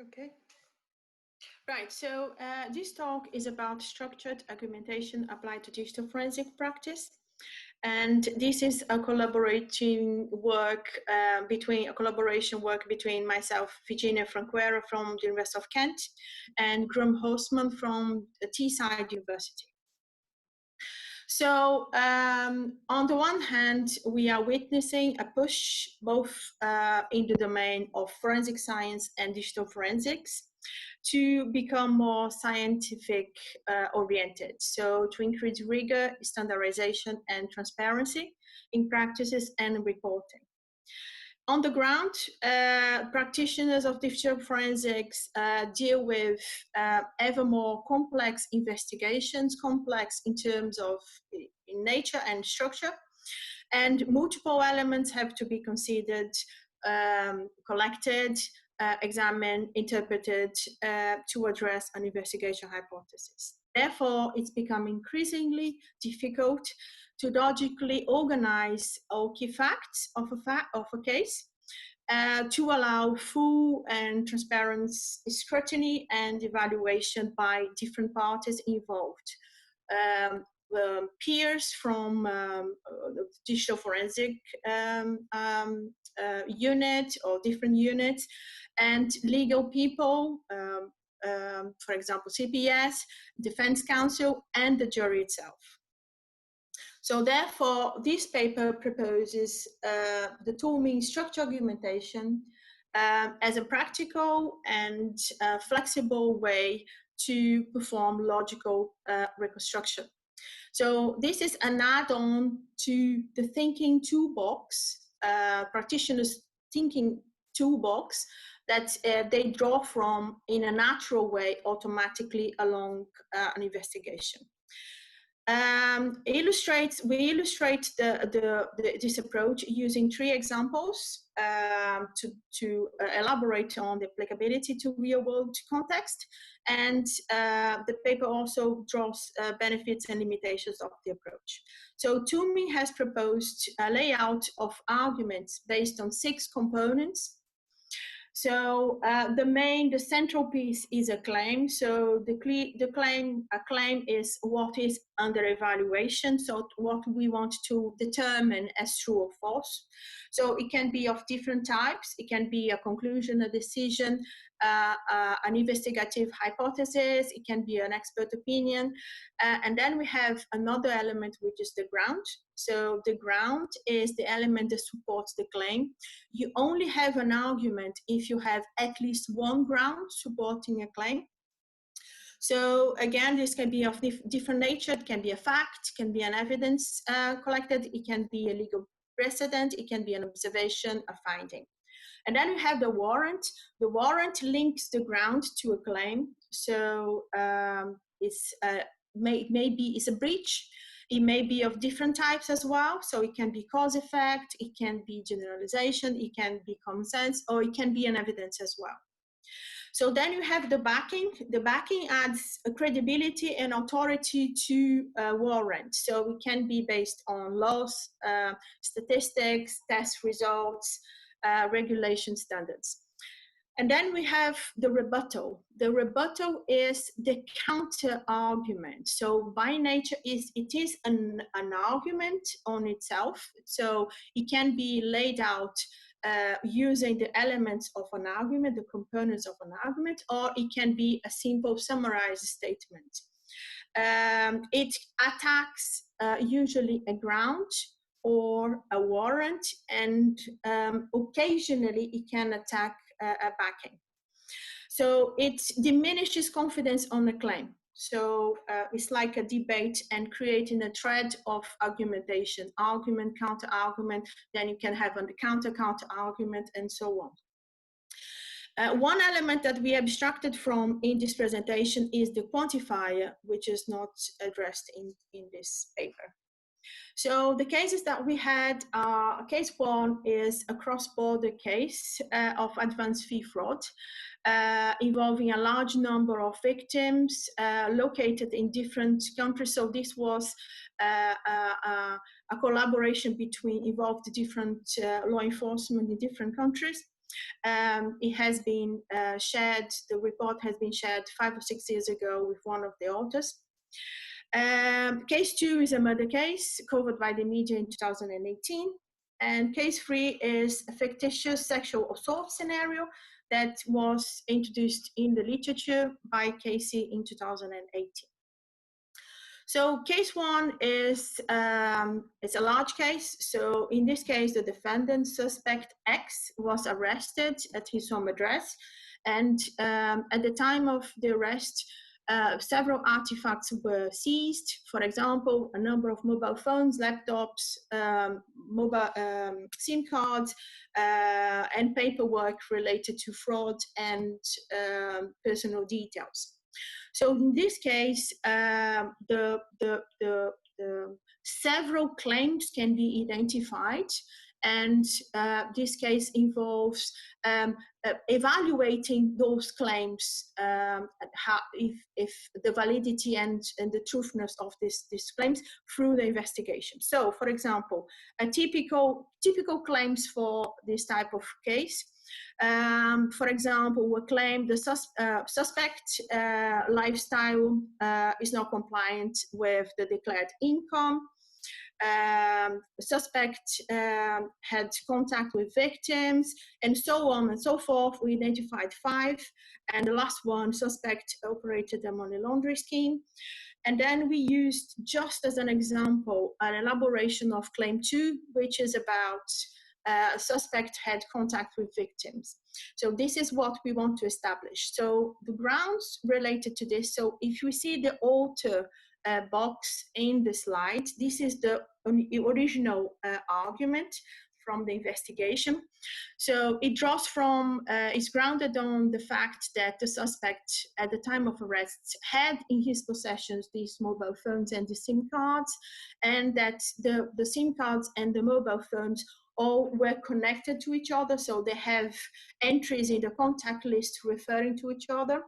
Okay. Right, so this talk is about structured argumentation applied to digital forensic practice. And this is a collaboration work between myself, Virginia Franqueira from the University of Kent, and Graeme Horsman from the Teesside University. So on the one hand, we are witnessing a push both in the domain of forensic science and digital forensics to become more scientific oriented. So to increase rigor, standardization, and transparency in practices and reporting. On the ground, practitioners of digital forensics deal with ever more complex investigations, complex in terms of in nature and structure, and multiple elements have to be considered, collected, examined, interpreted to address an investigation hypothesis. Therefore, it's become increasingly difficult to logically organize all key facts of a case to allow full and transparent scrutiny and evaluation by different parties involved. Peers from the digital forensic unit or different units, and legal people, for example, CPS, Defense Counsel, and the jury itself. So therefore, this paper proposes the tooling structured argumentation as a practical and flexible way to perform logical reconstruction. So this is an add-on to the thinking toolbox, practitioners' thinking toolbox that they draw from in a natural way automatically along an investigation. We illustrate this approach using 3 examples to elaborate on the applicability to real-world context, and the paper also draws benefits and limitations of the approach. So Toomey has proposed a layout of arguments based on 6 components. So the central piece is a claim. So a claim is what is under evaluation. So what we want to determine as true or false. So it can be of different types. It can be a conclusion, a decision, an investigative hypothesis. It can be an expert opinion. And then we have another element, which is the ground. So the ground is the element that supports the claim. You only have an argument if you have at least one ground supporting a claim. So again, this can be of different nature. It can be a fact, can be an evidence collected, it can be a legal precedent, it can be an observation, a finding. And then we have the warrant. The warrant links the ground to a claim. So it's maybe it's a breach. It may be of different types as well. So it can be cause effect, it can be generalization, it can be common sense, or it can be an evidence as well. So then you have the backing. The backing adds a credibility and authority to a warrant. So it can be based on laws, statistics, test results, regulation standards. And then we have the rebuttal. The rebuttal is the counter argument. So by nature, it is an argument on itself. So it can be laid out using the elements of an argument, the components of an argument, or it can be a simple summarized statement. It attacks usually a ground or a warrant, and occasionally it can attack a backing. So it diminishes confidence on the claim. So it's like a debate and creating a thread of argumentation, argument, counter-argument, then you can have a counter-argument, and so on. One element that we abstracted from in this presentation is the quantifier, which is not addressed in this paper. So the cases that we had, case 1 is a cross-border case of advance fee fraud involving a large number of victims located in different countries. So this was a collaboration involved different law enforcement in different countries. It has been shared, the report has been shared 5 or 6 years ago with one of the authors. Case 2 is a murder case covered by the media in 2018. And case 3 is a fictitious sexual assault scenario that was introduced in the literature by Casey in 2018. So case 1 is it's a large case. So in this case, the defendant, suspect X, was arrested at his home address. And at the time of the arrest, several artifacts were seized. For example, a number of mobile phones, laptops, mobile SIM cards, and paperwork related to fraud and personal details. So in this case, the several claims can be identified, and this case involves evaluating those claims, if the validity and the truthiness of these claims through the investigation. So, for example, a typical claims for this type of case. For example, we claim the suspect lifestyle is not compliant with the declared income. Suspect had contact with victims, and so on and so forth. We identified 5, and the last one, suspect operated a money laundering scheme. And then we used, just as an example, an elaboration of claim 2, which is about suspect had contact with victims. So this is what we want to establish. So the grounds related to this, so if you see the author box in the slide, this is the original argument from the investigation. So it draws from, it's grounded on the fact that the suspect at the time of arrest had in his possessions these mobile phones and the SIM cards, and that the SIM cards and the mobile phones all were connected to each other, so they have entries in the contact list referring to each other.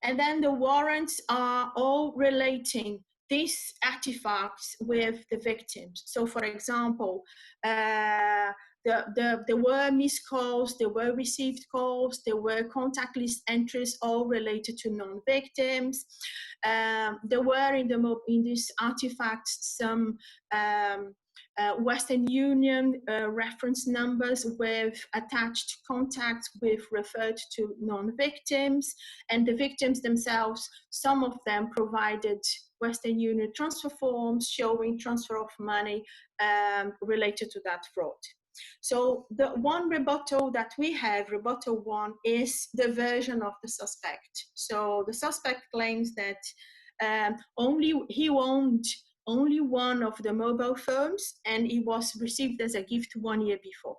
And then the warrants are all relating these artifacts with the victims. So, for example, there were missed calls, there were received calls, there were contact list entries, all related to non-victims. There were in these artifacts some Western Union reference numbers with attached contacts with referred to non-victims, and the victims themselves, some of them provided Western Union transfer forms showing transfer of money related to that fraud. So the one rebuttal that we have, rebuttal 1, is the version of the suspect. So the suspect claims that he owned only one of the mobile phones, and it was received as a gift 1 year before.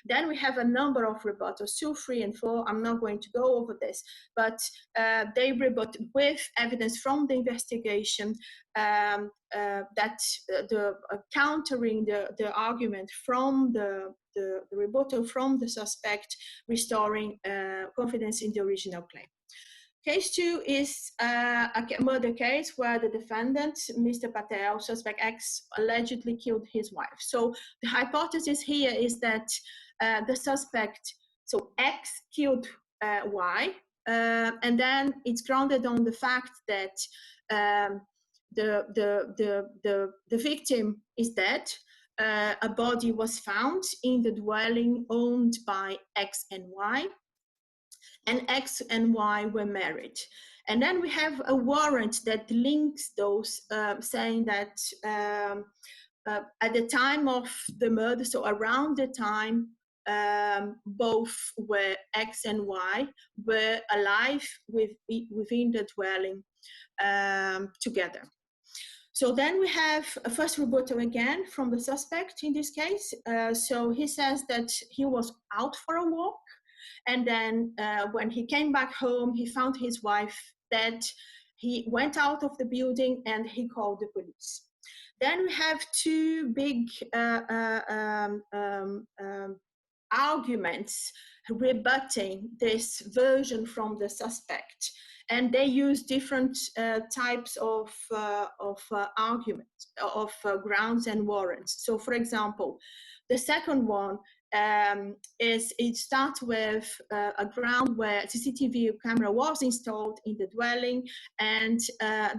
Then we have a number of rebuttals, 2, 3, and 4. I'm not going to go over this, but they rebut with evidence from the investigation that countering the argument from the rebuttal from the suspect, restoring confidence in the original claim. Case 2 is a murder case where the defendant, Mr. Patel, suspect X, allegedly killed his wife. So the hypothesis here is that the suspect, so X, killed Y, and then it's grounded on the fact that the victim is dead. A body was found in the dwelling owned by X and Y. And X and Y were married. And then we have a warrant that links those, saying that at the time of the murder, so around the time both were X and Y were alive within the dwelling together. So then we have a first rebuttal again from the suspect in this case. So he says that he was out for a walk, and then when he came back home, he found his wife dead. He went out of the building and he called the police. Then we have 2 big arguments rebutting this version from the suspect. And they use different types of arguments, of grounds and warrants. So, for example, the second one it starts with a ground where CCTV camera was installed in the dwelling, and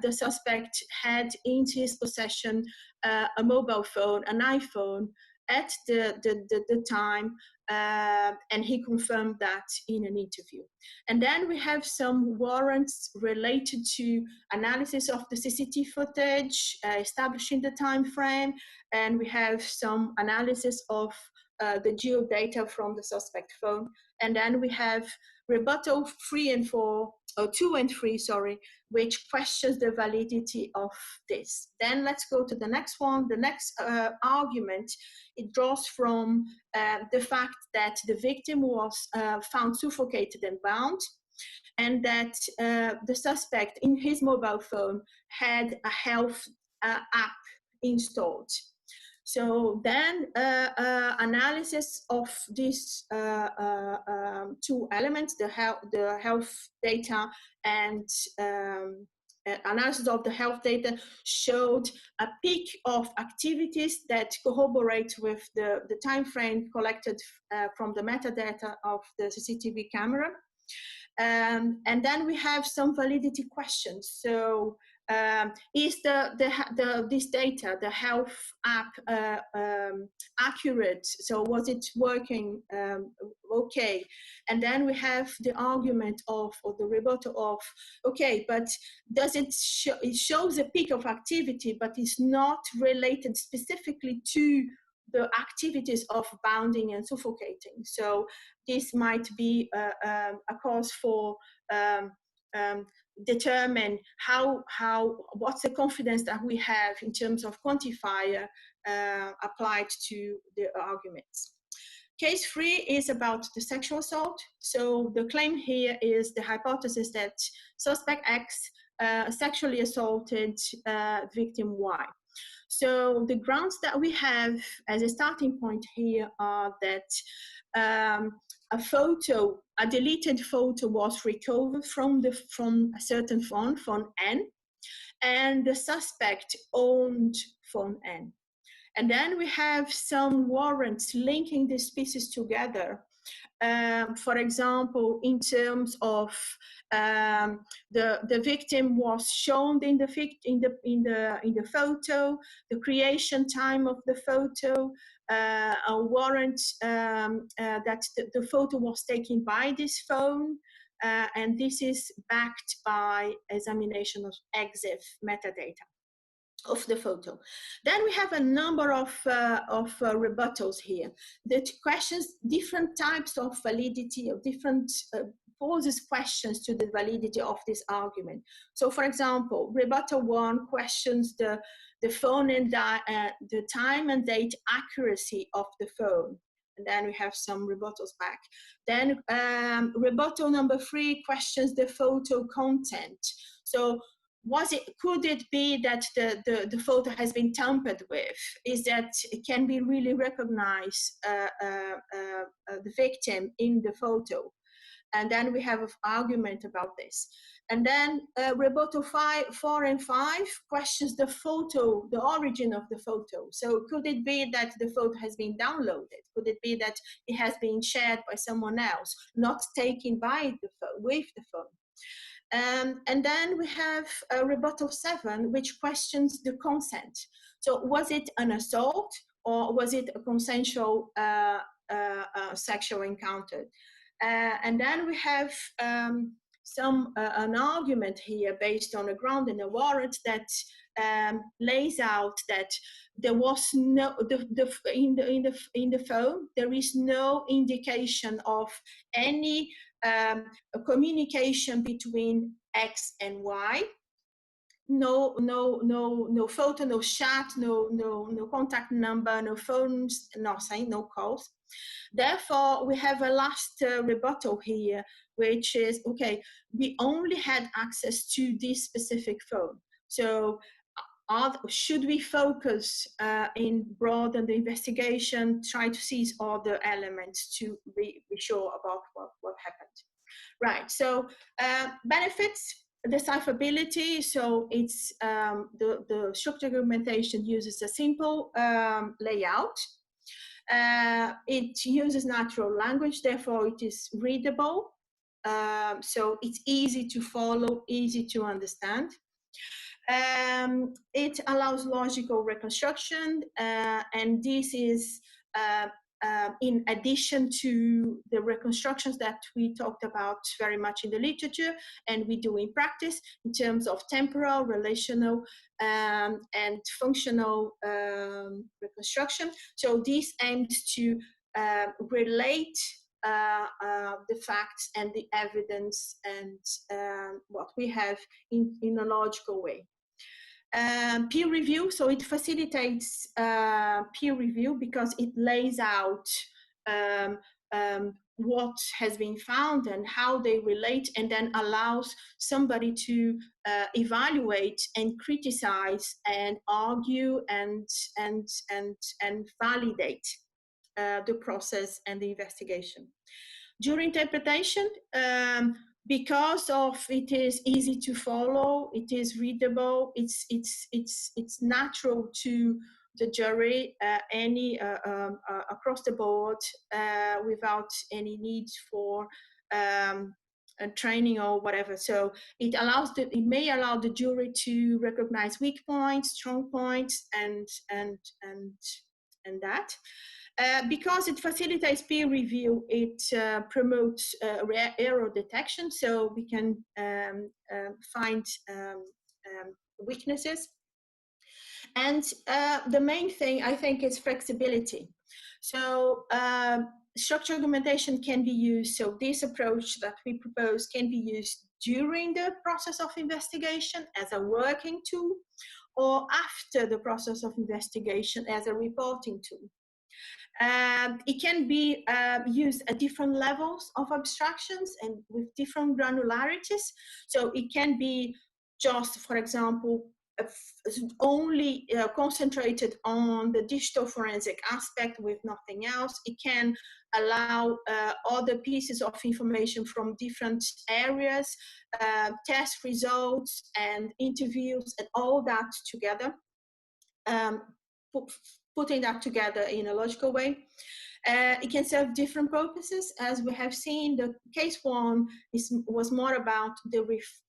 the suspect had in his possession a mobile phone, an iPhone, at the time, and he confirmed that in an interview. And then we have some warrants related to analysis of the CCTV footage, establishing the time frame, and we have some analysis of the geodata from the suspect phone. And then we have rebuttal 2 and 3, sorry, which questions the validity of this. Then let's go to the next one. The next argument, it draws from the fact that the victim was found suffocated and bound, and that the suspect in his mobile phone had a health app installed. So then analysis of these 2 elements, the health data and analysis of the health data, showed a peak of activities that corroborate with the time frame collected from the metadata of the CCTV camera. And then we have some validity questions. So is this data, the health app, accurate? So was it working okay? And then we have the argument or the rebuttal of, okay, but does it shows a peak of activity, but it's not related specifically to the activities of bounding and suffocating. So this might be a cause for determine what's the confidence that we have in terms of quantifier applied to the arguments. Case 3 is about the sexual assault. So the claim here is the hypothesis that suspect X sexually assaulted victim Y. So the grounds that we have as a starting point here are that a deleted photo was recovered from a certain phone N, and the suspect owned phone N. And then we have some warrants linking these pieces together. For example, in terms of the victim was shown in the photo, the creation time of the photo, a warrant that the photo was taken by this phone, and this is backed by examination of EXIF metadata of the photo. Then we have a number of rebuttals here that questions different types of validity, of different poses questions to the validity of this argument. So for example, rebuttal 1 questions the phone and the time and date accuracy of the phone. And then we have some rebuttals back. Then rebuttal number 3 questions the photo content. So could it be that the photo has been tampered with? Is that it can be really recognize the victim in the photo? And then we have an argument about this. And then rebuttal 4 and 5 questions the photo, the origin of the photo. So could it be that the photo has been downloaded? Could it be that it has been shared by someone else, not taken by the phone, with the phone? And then we have rebuttal 7, which questions the consent. So was it an assault or was it a consensual sexual encounter? And then we have an argument here based on a ground in a warrant that lays out that there was no in the phone there is no indication of any communication between X and Y. No photo, no chat, no contact number, no phones, nothing, no calls. Therefore, we have a last rebuttal here, which is, okay, we only had access to this specific phone. So should we focus in broaden the investigation, try to seize all the elements to be sure about what happened? Right, so benefits, decipherability. So it's the structured argumentation uses a simple layout. It uses natural language, therefore it is readable. So it's easy to follow, easy to understand. It allows logical reconstruction, and this is in addition to the reconstructions that we talked about very much in the literature and we do in practice in terms of temporal, relational, and functional reconstruction. So this aims to relate the facts and the evidence and what we have in a logical way. Peer review, so it facilitates peer review because it lays out what has been found and how they relate, and then allows somebody to evaluate and criticize and argue and validate the process and the investigation. During interpretation, because of it is easy to follow, it is readable, it's natural to the jury, across the board, without any need for training or whatever. So it may allow the jury to recognize weak points, strong points, and that. Because it facilitates peer review, it promotes error detection, so we can find weaknesses. And the main thing, I think, is flexibility. So structured argumentation can be used, so this approach that we propose can be used during the process of investigation as a working tool, or after the process of investigation as a reporting tool. It can be used at different levels of abstractions and with different granularities. So it can be just, for example, only concentrated on the digital forensic aspect with nothing else. It can allow other pieces of information from different areas, test results and interviews, and all that together. Putting that together in a logical way. It can serve different purposes. As we have seen, the case one was more about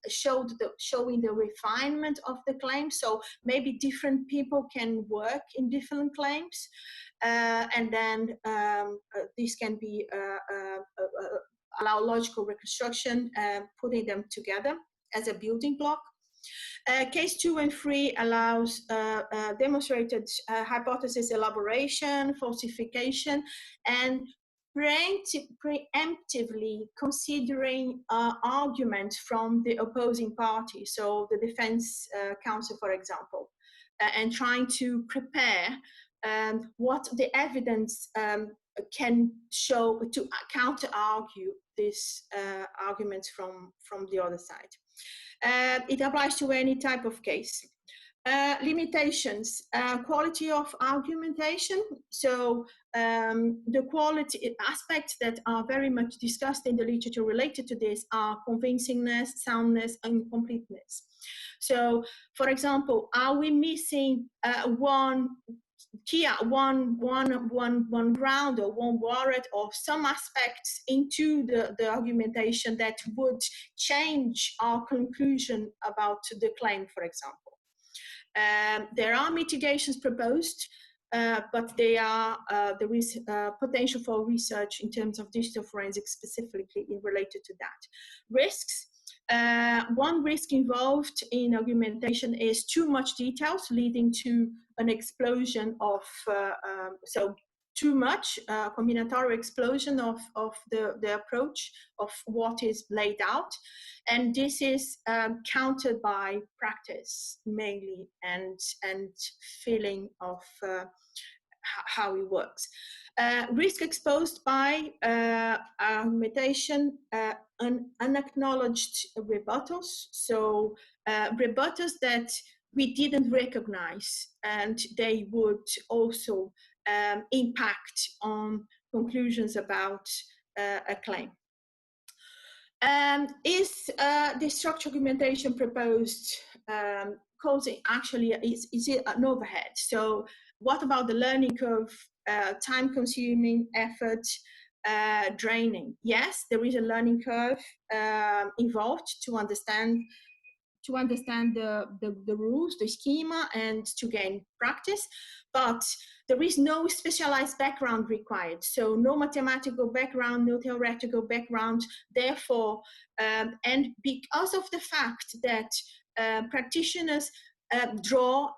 showing the refinement of the claim. So maybe different people can work in different claims. And then this can be allow logical reconstruction, putting them together as a building block. Case 2 and 3 allows demonstrated hypothesis elaboration, falsification, and preemptively considering arguments from the opposing party, so the defense counsel, for example, and trying to prepare what the evidence can show to counter-argue these arguments from the other side. It applies to any type of case. Limitations, quality of argumentation. So the quality aspects that are very much discussed in the literature related to this are convincingness, soundness, and completeness. So, for example, are we missing one ground or one word or some aspects into the argumentation that would change our conclusion about the claim, for example? There are mitigations proposed, but there is potential for research in terms of digital forensics specifically related to that. Risks. One risk involved in argumentation is too much details, leading to an explosion of, too much combinatorial explosion of the approach of what is laid out. And this is countered by practice mainly and feeling of how it works. Risk exposed by argumentation, unacknowledged rebuttals. So rebuttals that we didn't recognize, and they would also impact on conclusions about a claim. Is the structured argumentation proposed causing, actually, is it an overhead? So what about the learning curve time-consuming, effort draining. Yes, there is a learning curve involved to understand the rules, the schema, and to gain practice. But there is no specialized background required. So no mathematical background, no theoretical background. Therefore, and because of the fact that practitioners draw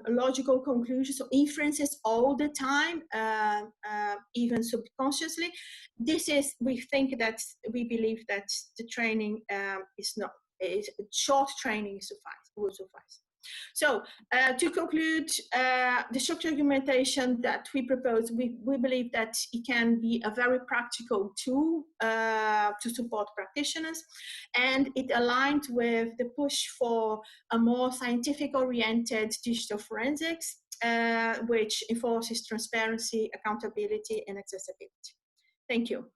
logical conclusions or inferences all the time, even subconsciously, we believe that the training short training will suffice. So to conclude, the structured argumentation that we propose, we believe that it can be a very practical tool to support practitioners, and it aligned with the push for a more scientific-oriented digital forensics, which enforces transparency, accountability, and accessibility. Thank you.